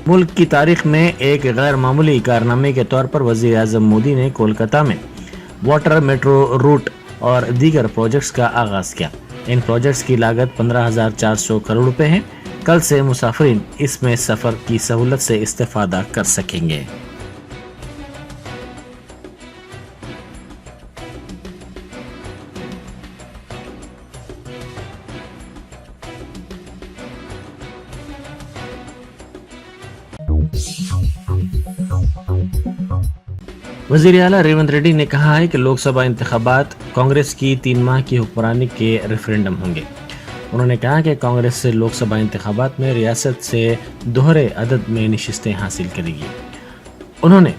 मुल्क की तारीख में एक गैर मामूली कारनामे के तौर पर वज़ीर आज़म मोदी ने कोलकाता में वाटर मेट्रो रूट और दीगर प्रोजेक्ट्स का आगाज किया। इन प्रोजेक्ट्स की लागत 15,400 करोड़ रुपए है। कल से मुसाफिरीन इसमें सफर की सहूलत से इस्तेफादा कर सकेंगे। वज़ीर आला रेवंत रेड्डी ने कहा है कि लोकसभा इंतखाबात कांग्रेस की 3 माह की हुक्मरानी के रेफरेंडम होंगे। उन्होंने कहा कि कांग्रेस से लोकसभा इंतखाबात में रियासत से दोहरे अदद में नशिस्तें हासिल करेगी। उन्होंने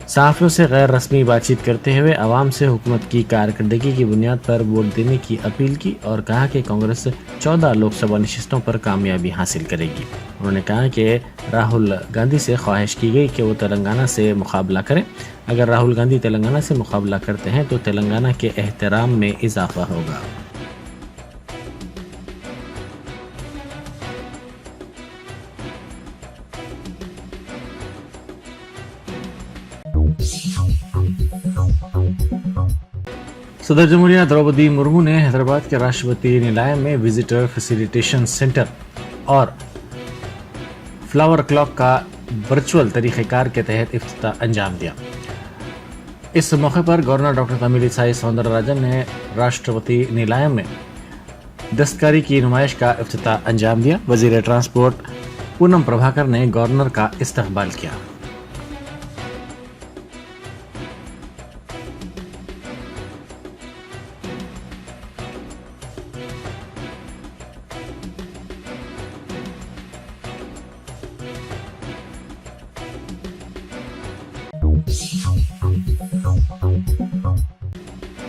सहाफ़ियों से गैर रस्मी बातचीत करते हुए आवाम से हुकूमत की कारकर्दगी की बुनियाद पर वोट देने की अपील की और कहा कि कांग्रेस 14 लोकसभा नशिस्तों पर कामयाबी हासिल करेगी। उन्होंने कहा कि राहुल गांधी से ख्वाहिश की गई कि वो तेलंगाना से मुकाबला करें। अगर राहुल गांधी तेलंगाना से मुकाबला करते हैं तो तेलंगाना के एहतराम में इजाफा होगा। सदर जमहूरिया द्रौपदी मुर्मू ने हैदराबाद के राष्ट्रपति निलय में विजिटर फैसिलिटेशन सेंटर और फ्लावर क्लॉक का वर्चुअल तरीक़ेकार के तहत इफ्तिताह अंजाम दिया। इस मौके पर गवर्नर डॉक्टर तमिलिसाई सौंदरराजन ने राष्ट्रपति निलय में दस्तकारी की नुमाइश का इफ्तिताह अंजाम दिया। वजीर ट्रांसपोर्ट पूनम प्रभाकर ने गवर्नर का इस्तकबाल किया।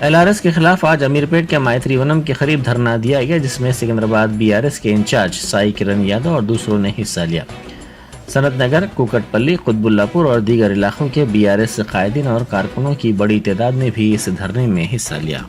LRS के खिलाफ आज अमीरपेट के मायत्रीवनम के करीब धरना दिया गया, जिसमें सिकंदराबाद BRS के इंचार्ज साई किरण यादव और दूसरों ने हिस्सा लिया। सनत नगर, कुकटपल्ली, कुतबुल्लापुर और दीगर इलाकों के BRS कायदीन और कारकुनों की बड़ी तादाद ने भी इस धरने में हिस्सा लिया।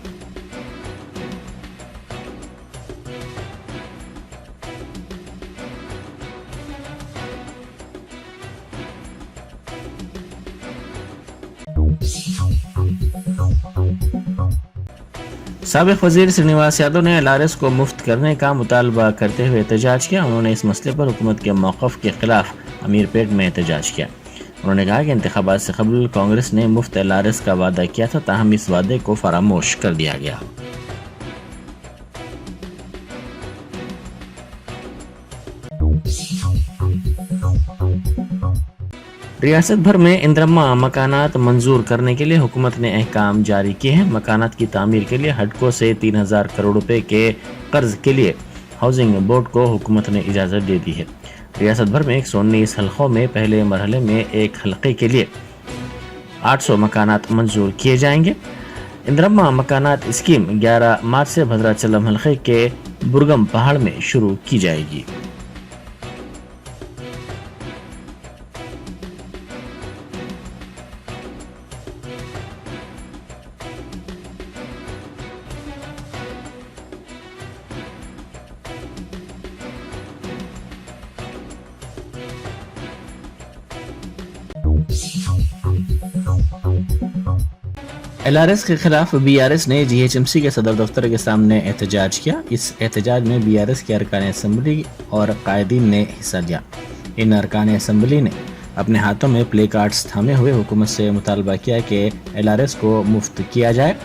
साबिक वजीर श्रीनिवास यादव ने LRS को मुफ्त करने का मुतालबा करते हुए एहतजाज किया। उन्होंने इस मसले पर हुकूमत के मौक़िफ़ के खिलाफ अमीरपेट में एहतजाज किया। उन्होंने कहा कि इंतखाबात से कबल कांग्रेस ने मुफ्त LRS का वादा किया था, ताहम इस वादे को फरामोश कर दिया गया। रियासत भर में इंदिरम्मा मकानात मंजूर करने के लिए हुकूमत ने अहकाम जारी किए हैं। मकानात की तामीर के लिए हडको से 3,000 करोड़ रुपए के कर्ज के लिए हाउसिंग बोर्ड को हुकूमत ने इजाज़त दे दी है। रियासत भर में 119 हल्कों में पहले मरहले में एक हल्के के लिए 800 मकानात मंजूर किए जाएंगे। इंदिरम्मा मकानात स्कीम 11 मार्च से भद्राचलम हल्के के बुरगम पहाड़ में शुरू की जाएगी। LRS के खिलाफ BRS ने GHMC के सदर दफ्तर के सामने एहतजाज किया। इस एहतजाज में BRS के अरकान असम्बली और कायदीन ने हिस्सा लिया। इन अरकान असम्बली ने अपने हाथों में प्ले कार्ड्स थामे हुए हुकूमत से मुतालबा किया कि LRS को मुफ्त किया जाए।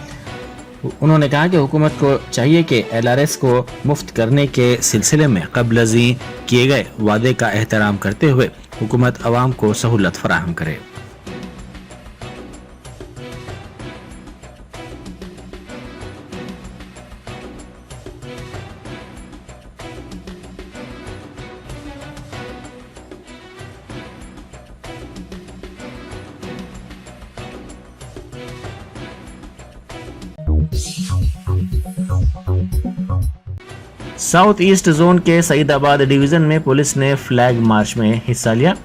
उन्होंने कहा कि हुकूमत को चाहिए कि LRS को मुफ्त करने के सिलसिले में क़ब्ल-अज़ीं किए गए वादे का एहतराम करते हुए हुकूमत अवाम को सहूलत फराहम करे। साउथ ईस्ट जोन के सईदाबाद डिवीजन में पुलिस ने फ्लैग मार्च में हिस्सा लिया।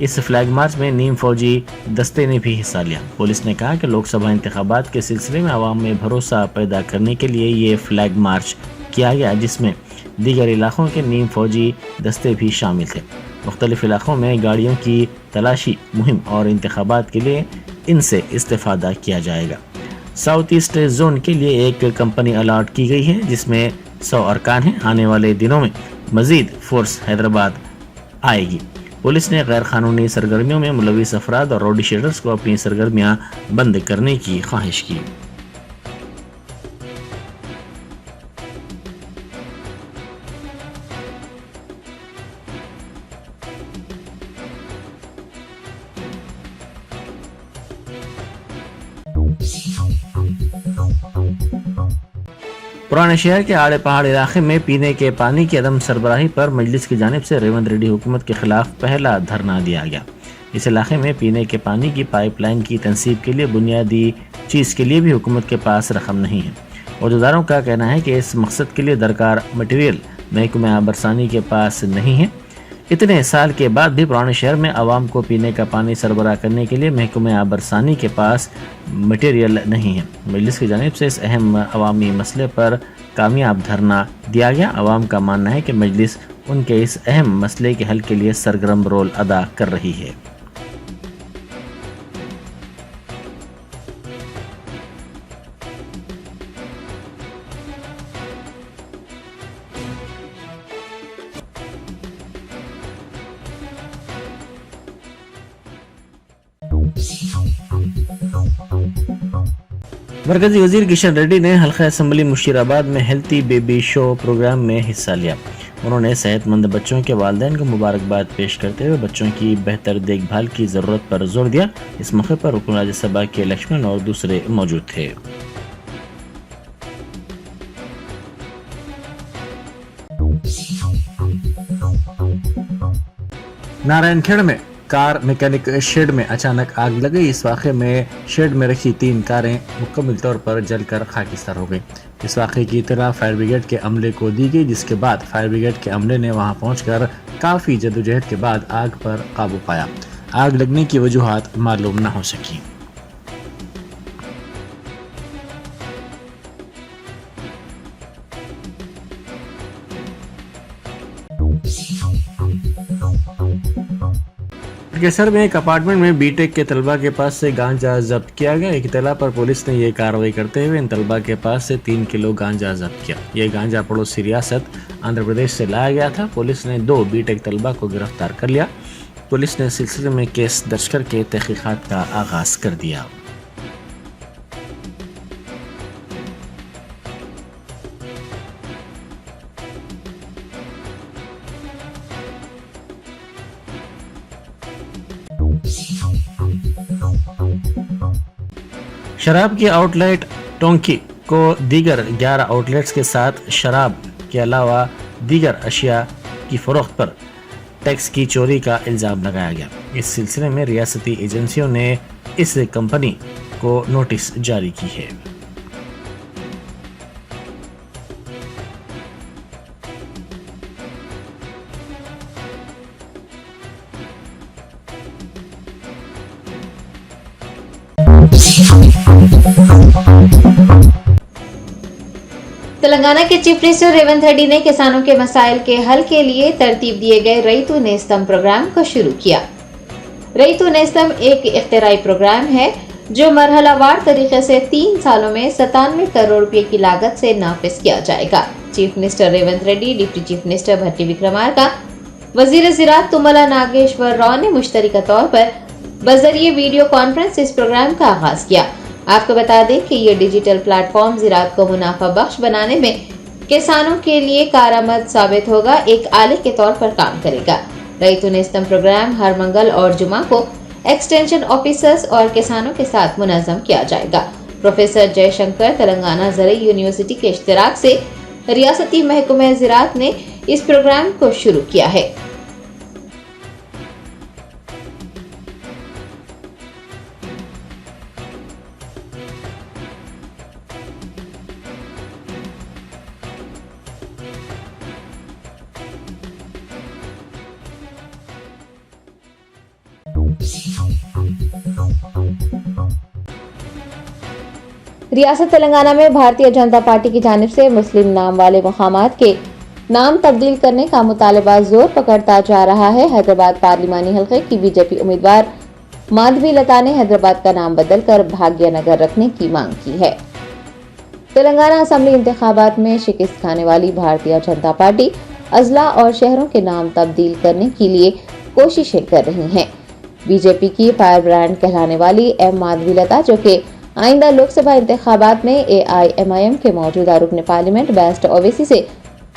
इस फ्लैग मार्च में नीम फौजी दस्ते ने भी हिस्सा लिया। पुलिस ने कहा कि लोकसभा इंतखाबात के सिलसिले में आवाम में भरोसा पैदा करने के लिए ये फ्लैग मार्च किया गया, जिसमें दीगर इलाकों के नीम फौजी दस्ते भी शामिल थे। मुख्तलिफ इलाकों में गाड़ियों की तलाशी मुहिम और इंतखाबात के लिए इनसे इस्तेफादा किया जाएगा। साउथ ईस्ट जोन के लिए एक कंपनी अलॉट की गई है जिसमें 100 अरकान हैं। आने वाले दिनों में मजीद फोर्स हैदराबाद आएगी। पुलिस ने गैर कानूनी सरगर्मियों में मुलविस अफराद और रोडी शेडर्स को अपनी सरगर्मियां बंद करने की ख्वाहिश की। पुराने शहर के आड़े पहाड़ इलाके में पीने के पानी की अदम सरबराही पर मजलिस की जानिब से रेवंत रेड्डी हुकूमत के खिलाफ पहला धरना दिया गया। इस इलाके में पीने के पानी की पाइपलाइन की तनसीब के लिए बुनियादी चीज़ के लिए भी हुकूमत के पास रकम नहीं है। औहदेदारों का कहना है कि इस मकसद के लिए दरकार मटीरियल महकमा आबरसानी के पास नहीं है। इतने साल के बाद भी पुराने शहर में आवाम को पीने का पानी सरबराह करने के लिए महकमा आबरसानी के पास मटेरियल नहीं है। मजलिस की जानिब से इस अहम अवामी मसले पर कामयाब धरना दिया गया। आवाम का मानना है कि मजलिस उनके इस अहम मसले के हल के लिए सरगर्म रोल अदा कर रही है। मरकजी वजीर किशन रेड्डी ने हल्का असम्बली मुशीराबाद में हेल्थी बेबी शो प्रोग्राम में हिस्सा लिया। उन्होंने सेहतमंद बच्चों के वालिदैन को मुबारकबाद पेश करते हुए बच्चों की बेहतर देखभाल की जरूरत पर जोर दिया। इस मौके पर रुकन राज्यसभा के लक्ष्मण और दूसरे मौजूद थे। नारायणखेड़ में कार मैकेनिक शेड में अचानक आग लग गई। इस वाक़े में शेड में रखी 3 कारें मुकम्मल तौर पर जलकर खाकिस्तान हो गई। इस वाक़े की इत्तला फायर ब्रिगेड के अमले को दी गई, जिसके बाद फायर ब्रिगेड के अमले ने वहां पहुंचकर काफ़ी जद्दोजहद के बाद आग पर काबू पाया। आग लगने की वजूहात मालूम न हो सकी। केसर में एक अपार्टमेंट में बीटेक के तलबा के पास से गांजा जब्त किया गया। एक इत्तला पर पुलिस ने यह कार्रवाई करते हुए इन तलबा के पास से 3 किलो गांजा जब्त किया। यह गांजा पड़ोसी रियासत आंध्र प्रदेश से लाया गया था। पुलिस ने 2 बीटेक तलबा को गिरफ्तार कर लिया। पुलिस ने सिलसिले में केस दर्ज करके तहकीकात का आगाज कर दिया। शराब की आउटलेट टोंकी को दीगर 11 आउटलेट्स के साथ शराब के अलावा दीगर अशिया की फरोख्त पर टैक्स की चोरी का इल्ज़ाम लगाया गया। इस सिलसिले में रियासती एजेंसियों ने इस कंपनी को नोटिस जारी की है। तेलंगाना के चीफ मिनिस्टर रेवंत रेड्डी ने किसानों के मसाइल के हल के लिए तरतीब दिए गए रईतु नेस्तम प्रोग्राम को शुरू किया। रईतु नेस्तम एक इख्तिराई प्रोग्राम है जो मरहलावार तरीके से 3 सालों में 97 करोड़ रुपए की लागत से नाफिज किया जाएगा। Chief minister Revanth Reddy, deputy chief minister Bhatti Vikramarka, वजीर ज़राअत तुम्मला नागेश्वर राव ने मुश्तरका तौर पर बजरिए वीडियो कॉन्फ्रेंस इस प्रोग्राम का आगाज किया। आपको बता दें कि ये डिजिटल प्लेटफॉर्म ज़राअत को मुनाफा बख्श बनाने में किसानों के लिए कारआमद साबित होगा, एक आले के तौर पर काम करेगा। रईतु नेस्तम प्रोग्राम हर मंगल और जुमा को एक्सटेंशन ऑफिसर्स और किसानों के साथ मुनज़्ज़म किया जाएगा। प्रोफेसर जयशंकर तेलंगाना ज़रई यूनिवर्सिटी के इश्तिराक से रियासती महकमा ज़राअत ने इस प्रोग्राम को शुरू किया है। रियासत तेलंगाना में भारतीय जनता पार्टी की जानिब से मुस्लिम नाम वाले मकामात के नाम तब्दील करने का मुतालबा जोर पकड़ता जा रहा है। हैदराबाद पार्लिमानी हल्के की बीजेपी उम्मीदवार माधवी लता ने हैदराबाद का नाम बदलकर भाग्यनगर रखने की मांग की है। तेलंगाना असेंबली इंतखाबात में शिकस्त खाने वाली भारतीय जनता पार्टी अजला और शहरों के नाम तब्दील करने के लिए कोशिशें कर रही है। बीजेपी की फायर ब्रांड कहलाने वाली एम माधवी लता, जो कि आइंदा लोकसभा इंतखाबात में AIMIM के मौजूदा रुकन पार्लियामेंट बेस्ट ओवैसी से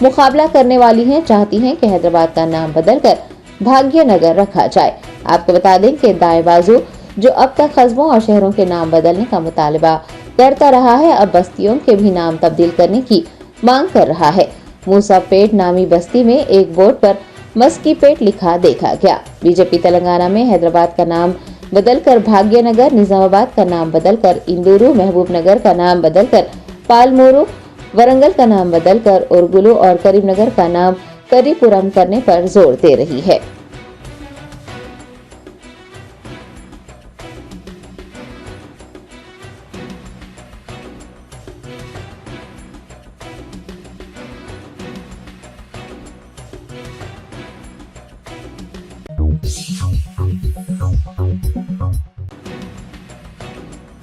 मुकाबला करने वाली हैं, चाहती हैं कि हैदराबाद का नाम बदलकर भाग्यनगर रखा जाए। आपको बता दें कि दाएं बाजू, जो अब तक कस्बों और शहरों के नाम बदलने का मुतालबा करता रहा है, अब बस्तियों के भी नाम तब्दील करने की मांग कर रहा है। मूसा पेट नामी बस्ती में एक बोर्ड पर मस्की पेट लिखा देखा गया। बीजेपी तेलंगाना में हैदराबाद का नाम बदलकर भाग्यनगर, निजामाबाद का नाम बदलकर इंदूरू, महबूबनगर का नाम बदलकर पालमूरू, वरंगल का नाम बदलकर उर्गुलू और करीमनगर का नाम करीपुरम करने पर जोर दे रही है।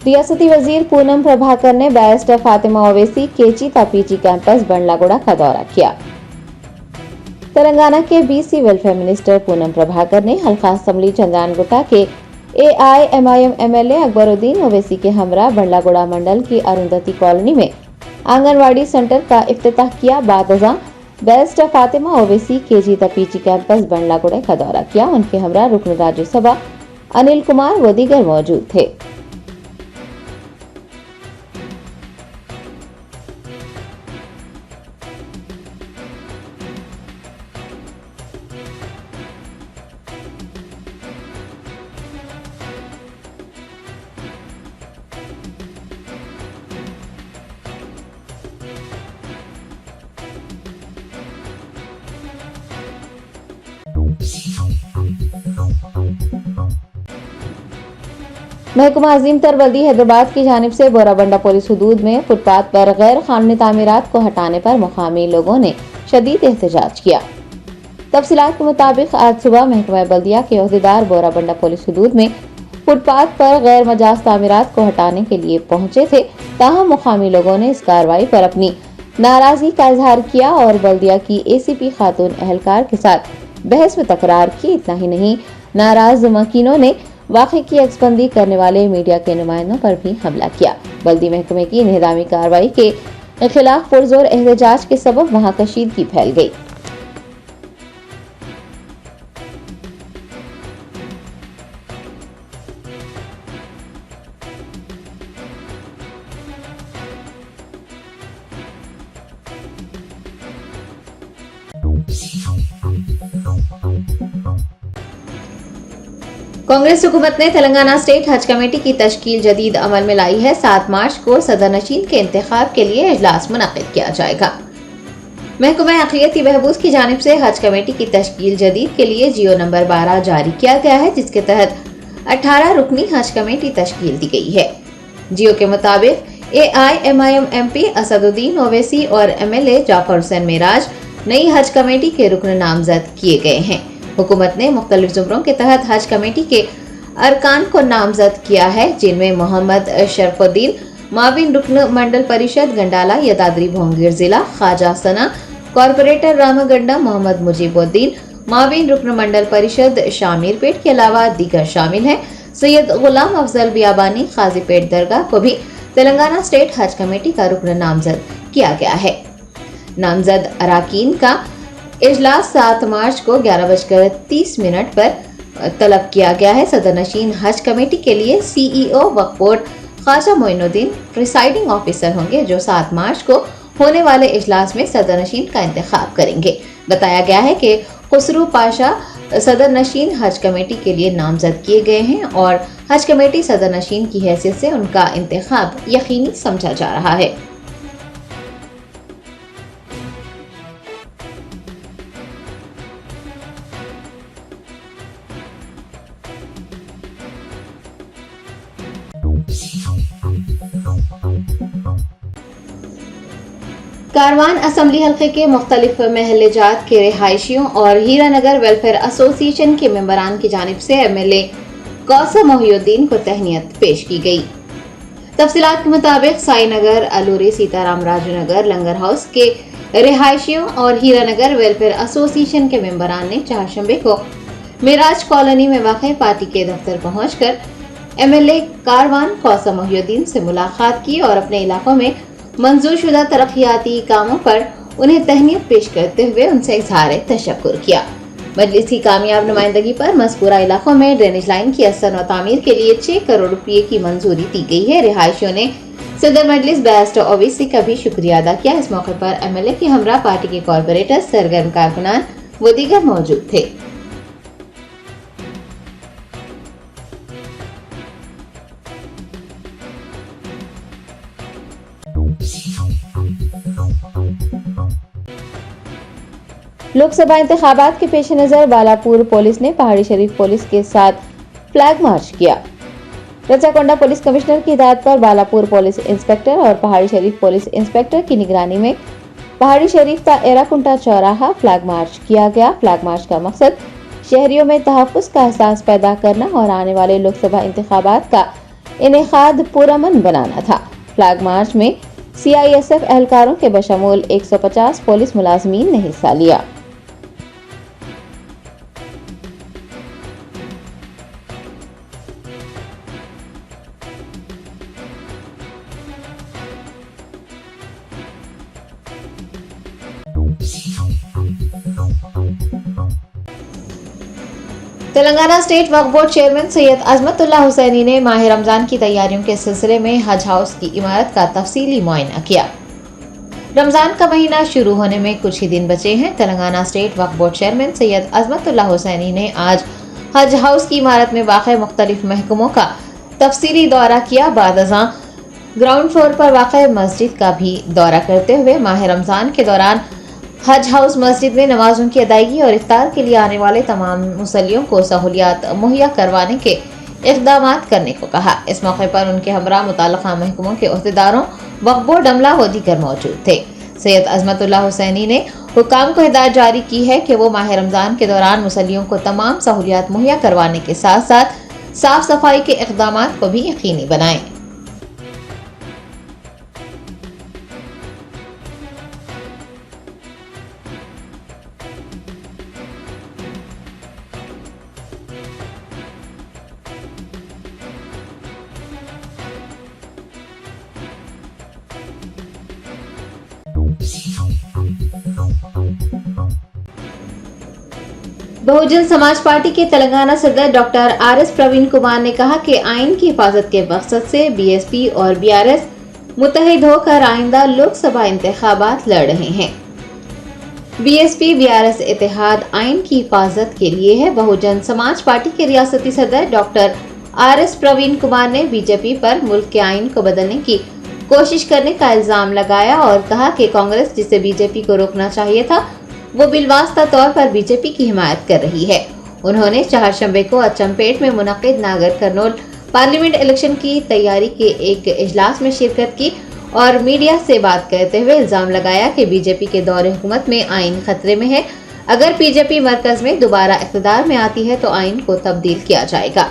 रियासती वजीर पूनम प्रभाकर ने बैरिस्टर फातिमा ओवैसी केची पीजी कैंपस बंडलागुड़ा का दौरा किया। तेलंगाना के BC welfare minister Poonam Prabhakar ने हल्का असेंबली चंद्रानगुट्टा के AIMIM MLA अकबरुद्दीन ओवैसी के हमरा बंडलागुड़ा मंडल की अरुंधति कॉलोनी में आंगनवाड़ी सेंटर का इफ्तिताह किया। बादजा barrister Fatima Owaisi KG PG campus Bandlaguda का दौरा किया। उनके हमरा रुकन राज्यसभा अनिल कुमार व दीगर मौजूद थे। महकमा अजीम तरवल्दी हैदराबाद की जानिब से बोराबंडा पुलिस हुदूद में फुटपाथ पर गैर कानूनी तामीरात को हटाने पर मुकामी लोगों ने शदीद एहतजाज किया। तफसीलात के मुताबिक आज सुबह महकमा बल्दिया के ओहदेदार बोराबंडा पुलिस हुदूद में फुटपाथ पर गैर मजाज तामीरात को हटाने के लिए पहुंचे थे। ताहम मुकामी लोगों ने इस कार्रवाई पर अपनी नाराजगी का इजहार किया और बल्दिया की ACP खातून एहलकार के साथ बहस में तकरार की। इतना ही नहीं, नाराज मकीनों ने वाक़े की अक्सबंदी करने वाले मीडिया के नुमाइंदों पर भी हमला किया। बल्दी महकमे की इंहदामी कार्रवाई के खिलाफ पुरजोर एहतजाज के सबब वहां कशीदगी फैल गई। कांग्रेस हुकूमत ने तेलंगाना स्टेट हज कमेटी की तश्कील जदीद अमल में लाई है। 7 मार्च को सदरनशीन के इंतखाब के लिए इजलास मुनक्किद किया जाएगा। महकमा अक़लियती बहबूद की जानिब से हज कमेटी की तश्कील जदीद के लिए जियो नंबर 12 जारी किया गया है, जिसके तहत 18 रुकनी हज कमेटी तश्कील दी गई है। जियो के मुताबिक AIMIM MP असदुद्दीन ओवैसी और MLA जाफर हुसैन मेराज नई हज कमेटी के रुकन नामजद किए गए हैं। हुकूमत ने मुख्तलिफ जुमरों के तहत हज कमेटी के अरकान को नामजद किया है, जिनमें मोहम्मद शरफुद्दीन माविन रुकन मंडल परिषद गंडाला यदाद्री भोंगीर जिला, ख्वाजा सना कॉरपोरेटर रामगंडा मोहम्मद मुजीबुद्दीन माविन रुकन मंडल परिषद शामीरपेट के अलावा दीगर शामिल हैं। सैयद गुलाम अफजल बियाबानी खाजीपेट दरगाह को भी तेलंगाना स्टेट हज कमेटी का रुकन नामजद किया गया है। नामजद अराकीन का इजलास 7 मार्च को 11:30 पर तलब किया गया है। सदरनशीन हज कमेटी के लिए CEO Waqf board Khwaja Moinuddin presiding officer होंगे, जो 7 मार्च को होने वाले इजलास में सदरनशीन का इंतखाब करेंगे। बताया गया है कि खुसरू पाशा सदरनशीन हज कमेटी के लिए नामजद किए गए हैं और हज कमेटी सदरनशीन की हैसियत से उनका इंतखाब यकीनी समझा जा रहा है। कारवान असम्बली हल्के के मुख्तलिफ महल्ले जात के रिहायशियों और हीरानगर वेलफेयर एसोसिएशन के मेंबरान की जानिब से MLA कौसम मोहिउद्दीन को तहनीत पेश की गई। तफसीलात के मुताबिक साईनगर, अलूरी, सीताराम राजू नगर, लंगर हाउस के रिहायशियों और हीरानगर वेलफेयर एसोसिएशन के मेंबरान ने चारशंबे को मिराज कॉलोनी में वाक़ पार्टी के दफ्तर पहुंचकर MLA कारवान कौसम मोहिउद्दीन से मुलाकात की और अपने इलाकों में मंजूर शुदा तरक्याती कामों पर उन्हें तहनीत पेश करते हुए उनसे इज़हार तशक्कुर किया। मजलिस की कामयाब नुमाइंदगी पर मज़कूरा इलाकों में ड्रेनेज लाइन की असर व तामीर के लिए 6 करोड़ रुपये की मंजूरी दी गई है। रिहायशियों ने सदर मजलिस बैरिस्टर ओवैसी का भी शुक्रिया अदा किया। इस मौके पर MLA के हमरा पार्टी के कॉर्पोरेटर, सरगर्म कारकुनान व दीगर मौजूद थे। लोकसभा इंतखाबात के पेश नजर बालापुर पुलिस ने पहाड़ी शरीफ पुलिस के साथ फ्लैग मार्च किया। रचाकोंडा पुलिस कमिश्नर की हिदायत पर बालापुर पुलिस इंस्पेक्टर और पहाड़ी शरीफ पुलिस इंस्पेक्टर की निगरानी में पहाड़ी शरीफ ता एराकुंटा चौराहा फ्लैग मार्च किया गया। फ्लैग मार्च का मकसद शहरियों में तहफ़्फ़ुज़ का एहसास पैदा करना और आने वाले लोकसभा इंतखाबात का इनेकाद पुरअमन बनाना था। फ्लैग मार्च में CISF एहलकारों के बशमूल 150 पुलिस मुलाजमीन ने हिस्सा लिया। Telangana state Waqf board chairman Syed Azmatullah Hussaini ने माह रमजान की तैयारियों के सिलसिले में हज हाउस की इमारत का तफसीली मुआयना किया। रमजान का महीना शुरू होने में कुछ ही दिन बचे हैं। Telangana state Waqf board chairman Syed Azmatullah Hussaini ने आज हज हाउस की इमारत में वाक़ मुख्तलिफ महकमों का तफसीली दौरा किया। बाद अज़ां ग्राउंड फ्लोर पर वाक़ मस्जिद का भी दौरा करते हुए माह रमजान के दौरान हज हाउस मस्जिद में नमाजों की अदायगी और इफ्तार के लिए आने वाले तमाम मुसल्लियों को सहूलियात मुहैया करवाने के इक़दामात करने को कहा। इस मौके पर उनके हमरा मुताल्लिक़ा महकमों के ओहदेदारों, वक्फ बोर्ड अमला व दीगर मौजूद थे। सैयद अज़मतुल्लाह हुसैनी ने हुकाम को हिदायत जारी की है कि वो माह रमजान के दौरान मुसल्लियों को तमाम सहूलियात मुहैया करवाने के साथ साथ साफ सफाई के इक़दामात को भी यकीनी बनाएं। बहुजन समाज पार्टी के तेलंगाना सदर डॉक्टर RS प्रवीण कुमार ने कहा कि आइन की हिफाजत के मकसद से BSP और BRS मुत्तहिद होकर आइंदा लोकसभा इंतखाबात लड़ रहे हैं। BSP BRS इत्तेहाद आइन की हिफाजत के लिए है। बहुजन समाज पार्टी के रियासती सदर डॉक्टर RS प्रवीण कुमार ने BJP पर मुल्क के आइन को बदलने की कोशिश करने का इल्जाम लगाया और कहा कि कांग्रेस जिसे BJP को रोकना चाहिए था वो बिलवास्ता तौर पर BJP की हिमायत कर रही है। उन्होंने चारशंबे को अचमपेट में मुनक्किद नागर कर्नूल पार्लियामेंट इलेक्शन की तैयारी के एक इजलास में शिरकत की और मीडिया से बात करते हुए इल्जाम लगाया कि BJP के दौरे हुकूमत में आइन खतरे में है। अगर BJP मरकज में दोबारा इक़्तिदार में आती है तो आइन को तब्दील किया जाएगा।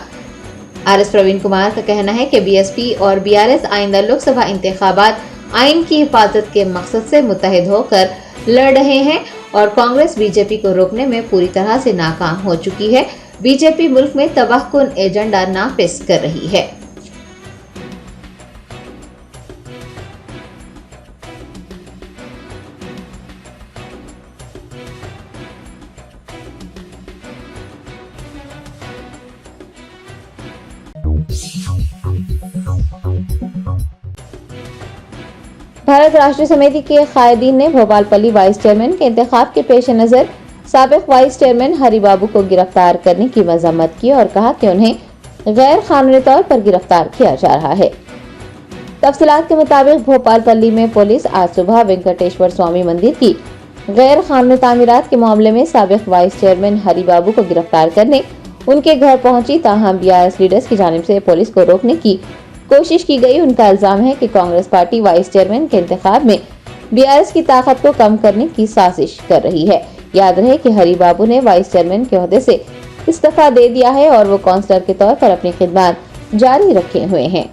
RS प्रवीण कुमार का कहना है कि BSP और BRS आइंदा लोकसभा इंतखाबात आइन की हिफाजत के मकसद से मुत्तहिद होकर लड़ रहे हैं और कांग्रेस BJP को रोकने में पूरी तरह से नाकाम हो चुकी है। BJP मुल्क में तबाहकुन एजेंडा नाफिज कर रही है। भारत राष्ट्रीय समिति के कायदीन ने भोपालपल्ली वाइस चेयरमैन के इंतखाब के पेश नजर साबिक वाइस चेयरमैन हरिबाबू को गिरफ्तार करने की मजम्मत की और कहा कि उन्हें गैर कानूनी तौर पर गिरफ्तार किया जा रहा है। तफसीलात के मुताबिक भोपालपल्ली में पुलिस आज सुबह वेंकटेश्वर स्वामी मंदिर की गैर कानूनी तामीरात के मामले में साबिक वाइस चेयरमैन हरिबाबू को गिरफ्तार करने उनके घर पहुंची। ताहम BRS लीडर्स की जानिब से पुलिस को रोकने की कोशिश की गई। उनका इल्जाम है कि कांग्रेस पार्टी वाइस चेयरमैन के इंतखाब में बीआरएस की ताकत को कम करने की साजिश कर रही है। याद रहे कि हरि बाबू ने वाइस चेयरमैन के ओहदे से इस्तीफा दे दिया है और वो काउंसलर के तौर पर अपनी खिदमत जारी रखे हुए हैं।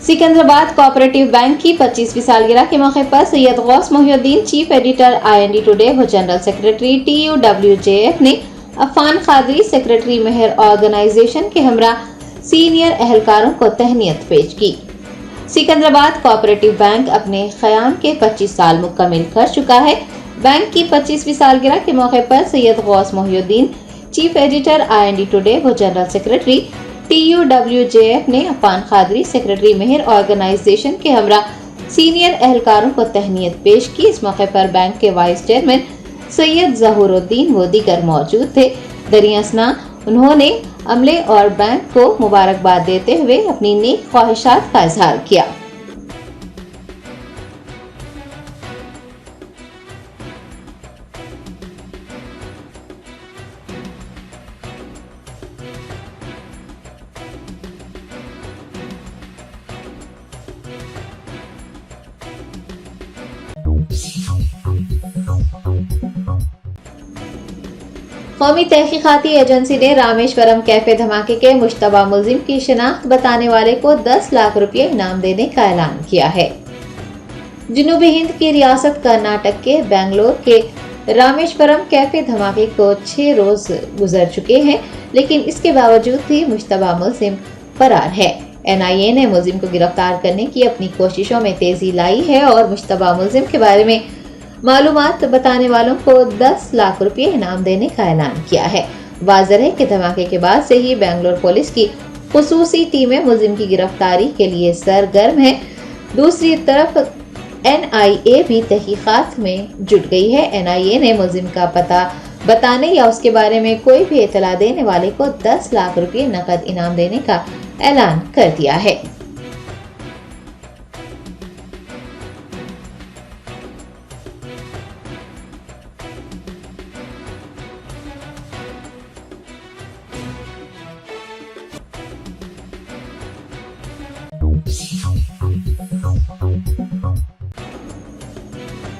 सिकंदराबाद कोऑपरेटिव बैंक की 25वीं सालगिरह के मौके पर Syed Ghaus Mohiuddin, chief editor IND Today व जनरल सेक्रेटरी TUWJF ने अफान कादरी, सेक्रेटरी मेहर ऑर्गेनाइजेशन के हमरा सीनियर अहलकारों को तहनीत पेश की। सिकंदराबाद कोऑपरेटिव बैंक अपने क़याम के 25 साल मुकम्मिल कर चुका है। बैंक की 25वीं सालगिरह के मौके पर Syed Ghaus Mohiuddin, chief editor IND Today व जनरल सेक्रेटरी TUWJF ने अफान कादरी, सेक्रेटरी मेहर ऑर्गेनाइजेशन के हमरा सीनियर अहलकारों को तहनीत पेश की। इस मौके पर बैंक के वाइस चेयरमैन सैयद ज़हूरुद्दीन व दीगर मौजूद थे। दरियासना उन्होंने अमले और बैंक को मुबारकबाद देते हुए अपनी नेक ख्वाहिशात का इजहार किया। कौमी तहकीकाती एजेंसी ने रामेश्वरम कैफे धमाके के मुश्तबा मुलजिम की शिनाख्त बताने वाले को 10 लाख रुपए इनाम देने का ऐलान किया है। जनूबी हिंद की रियासत कर्नाटक के बेंगलोर के रामेश्वरम कैफे धमाके को 6 रोज गुजर चुके हैं, लेकिन इसके बावजूद भी मुश्तबा मुलजिम फरार है। NIA ने मुलजिम को गिरफ्तार करने की अपनी कोशिशों में तेजी लाई है और मुश्तबा मुलजिम के बारे में मालूमात बताने वालों को 10 लाख रुपए इनाम देने का ऐलान किया है। वाज़ेह है कि धमाके के बाद से ही बेंगलोर पुलिस की खुसूसी टीमें मुलजिम की गिरफ्तारी के लिए सरगर्म है। दूसरी तरफ NIA भी तहकीकात में जुट गई है। NIA ने मुलजिम का पता बताने या उसके बारे में कोई भी इतला देने वाले को 10 लाख रुपए नकद इनाम देने का ऐलान कर दिया है।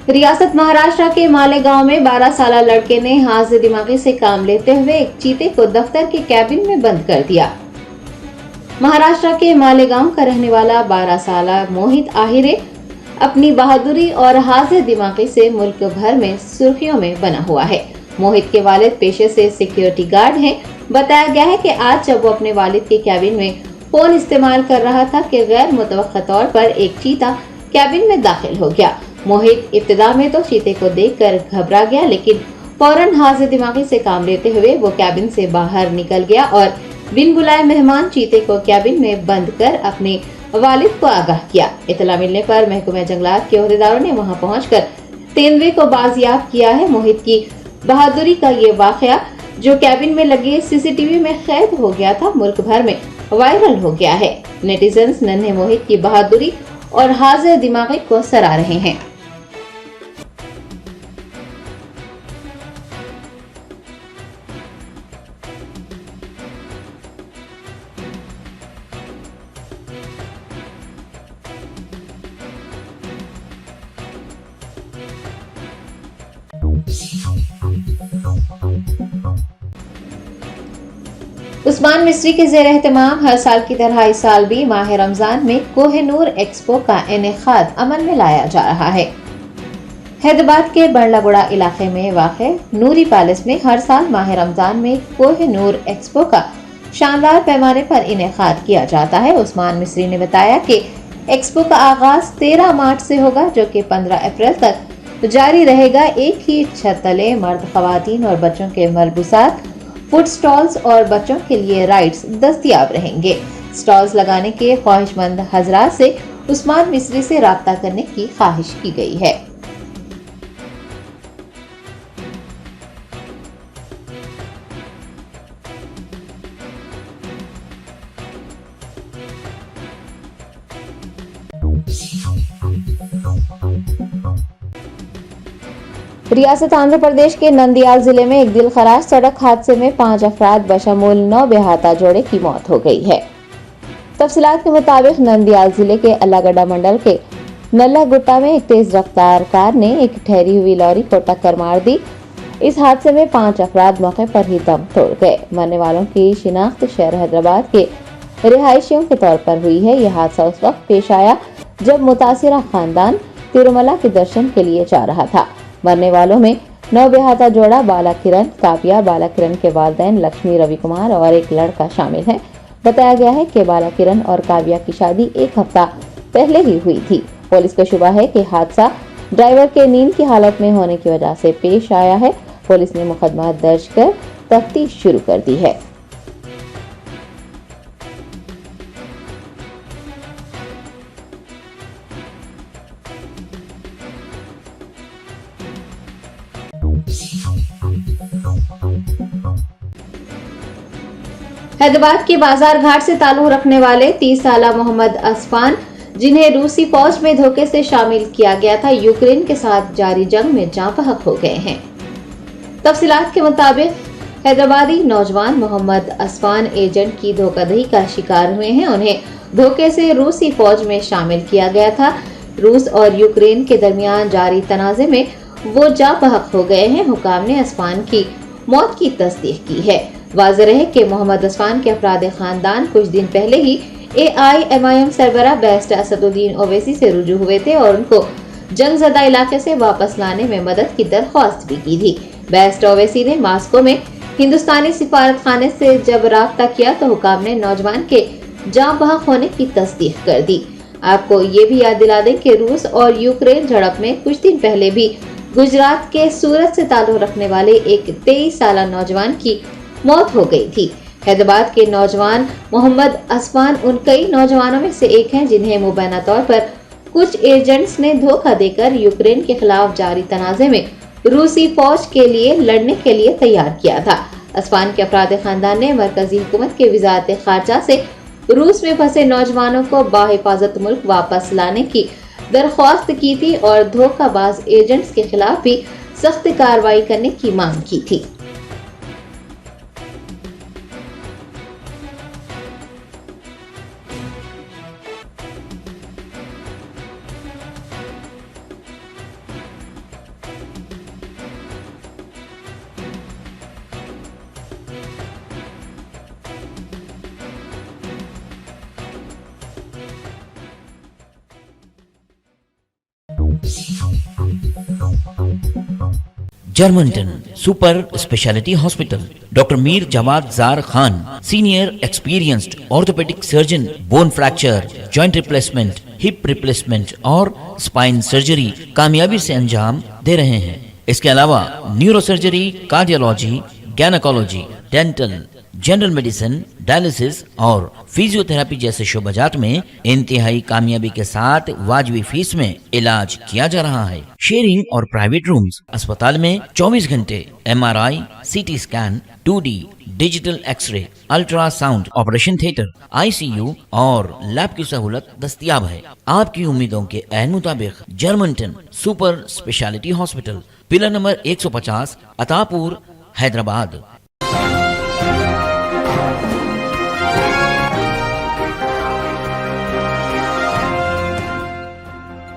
रियासत महाराष्ट्र के मालेगांव में 12 साला लड़के ने हाजिर दिमागी से काम लेते हुए एक चीते को दफ्तर के कैबिन में बंद कर दिया। महाराष्ट्र के मालेगांव का रहने वाला 12 साला मोहित आहिरे अपनी बहादुरी और हाजिर दिमागी से मुल्क भर में सुर्खियों में बना हुआ है। मोहित के वालिद पेशे से सिक्योरिटी गार्ड हैं। बताया गया है कि आज जब वो अपने वालिद के कैबिन में फोन इस्तेमाल कर रहा था कि गैर मुतवक्का तौर पर एक चीता कैबिन में दाखिल हो गया। मोहित इब्तिदा में तो चीते को देखकर घबरा गया, लेकिन फौरन हाजिर दिमागी से काम लेते हुए वो कैबिन से बाहर निकल गया और बिन बुलाए मेहमान चीते को कैबिन में बंद कर अपने वालिद को आगाह किया। इतला मिलने पर महकमा जंगलात के ओहदेदारों ने वहां पहुंचकर तेंदुए को बाजियाब किया है। मोहित की बहादुरी का ये वाकया, जो कैबिन में लगे CCTV में कैद हो गया था, मुल्क भर में वायरल हो गया है। नेटिजन्स नन्हे मोहित की बहादुरी और हाजिर दिमागी को सराह रहे हैं। उस्मान मिस्री के ज़ेर एहतमाम हर साल की तरह इस साल भी माह रमजान में कोह-ए-नूर एक्सपो का इनेकाद अमल में लाया जा रहा है। हैदराबाद के बरलागुड़ा इलाके में वाक़े नूरी पैलेस में हर साल माह रमजान में कोह-ए-नूर एक्सपो का शानदार पैमाने पर इनेकाद किया जाता है। उस्मान मिस्री ने बताया कि एक्सपो का आगाज 13 मार्च से होगा, जो कि 15 अप्रैल तक जारी रहेगा। एक ही छत तले मर्द, खवातीन और बच्चों के मलबूसात, फूड स्टॉल्स और बच्चों के लिए राइड्स दस्तयाब रहेंगे। स्टॉल्स लगाने के ख्वाहिशमंद हजरात से उस्मान मिस्री से राब्ता करने की ख्वाहिश की गई है। रियासत आंध्र प्रदेश के नंदियाल जिले में एक दिलखराश सड़क हादसे में 5 अफराद बशमूल 9 बेहाता जोड़े की मौत हो गई है। तफसीलात के मुताबिक नंदियाल जिले के अल्लागड्डा मंडल के नल्ला गुट्टा में एक तेज रफ्तार कार ने एक ठहरी हुई लॉरी को टक्कर मार दी। इस हादसे में 5 अफराद मौके पर ही दम तोड़ गए। मरने वालों की शिनाख्त शहर हैदराबाद के रिहायशियों के तौर पर हुई है। यह हादसा उस वक्त पेश आया जब मुतासिरा खानदान तिरुमला के दर्शन के लिए जा रहा था। मरने वालों में 9 बेहाता जोड़ा बाला किरण काव्या, बाला किरण के वालिदैन लक्ष्मी रवि कुमार और एक लड़का शामिल है। बताया गया है कि बाला किरण और काव्या की शादी 1 हफ्ता पहले ही हुई थी। पुलिस का शुबा है कि हादसा ड्राइवर के नींद की हालत में होने की वजह से पेश आया है। पुलिस ने मुकदमा दर्ज कर तफ्तीश शुरू कर दी है। हैदराबाद के बाजार घाट से ताल्लुक रखने वाले 30 साला मोहम्मद असफान, जिन्हें रूसी फौज में धोखे से शामिल किया गया था, यूक्रेन के साथ जारी जंग में जाँ बहक हो गए हैं। तफसीलात के मुताबिक हैदराबादी नौजवान मोहम्मद असफान एजेंट की धोखाधड़ी का शिकार हुए हैं। उन्हें धोखे से रूसी फौज में शामिल किया गया था। रूस और यूक्रेन के दरमियान जारी तनाज़े में वो जाँ बहक हो गए हैं। हुकाम ने असफान की मौत की तस्दीक की है। वाज़ेह है कि मोहम्मद असफान के अफराद खानदान कुछ दिन पहले ही AIMIM सरबराह बैरिस्टर असदुद्दीन ओवैसी से रुजू हुए थे और उनको जंगज़दा इलाके से वापस लाने में मदद की दरख्वास्त भी की थी। बैरिस्टर ओवैसी ने मास्को में हिंदुस्तानी सिफारत खाने से जब राब्ता किया तो हुकाम ने नौजवान के जाँ बहक होने की तस्दीक कर दी। आपको ये भी याद दिला दें कि रूस और यूक्रेन झड़प में कुछ दिन पहले भी गुजरात के सूरत से ताल्लुक रखने वाले एक 23 साला नौजवान की मौत हो गई थी। हैदराबाद के नौजवान मोहम्मद असफान उन कई नौजवानों में से एक हैं जिन्हें मुबैना तौर पर कुछ एजेंट्स ने धोखा देकर यूक्रेन के खिलाफ जारी तनाज़े में रूसी फौज के लिए लड़ने के लिए तैयार किया था। असफान के अफराद खानदान ने मरकजी हुकूमत के वज़ारत ख़ारजा से रूस में फंसे नौजवानों को बाहिफाजत मुल्क वापस लाने की दरख्वास्त की थी और धोखाबाज एजेंट्स के खिलाफ भी सख्त कार्रवाई करने की मांग की थी। Germanten super speciality hospital, doctor Mir Jawad Zar Khan, senior experienced orthopaedic surgeon, bone fracture, joint replacement, hip replacement और स्पाइन सर्जरी कामयाबी से अंजाम दे रहे हैं। इसके अलावा neuro surgery, cardiology, gynaecology, dental, general medicine, dialysis और फिजियोथेरेपी जैसे शोबाजात में इंतहाई कामयाबी के साथ वाजबी फीस में इलाज किया जा रहा है। शेयरिंग और प्राइवेट रूम्स, अस्पताल में 24 घंटे MRI, CT scan, 2D digital x-ray, ultrasound, operation theatre, ICU और लैब की सहूलत दस्तयाब है। आपकी उम्मीदों के ऐन मुताबिक Germanten super speciality hospital, pillar number 150, Attapur, Hyderabad.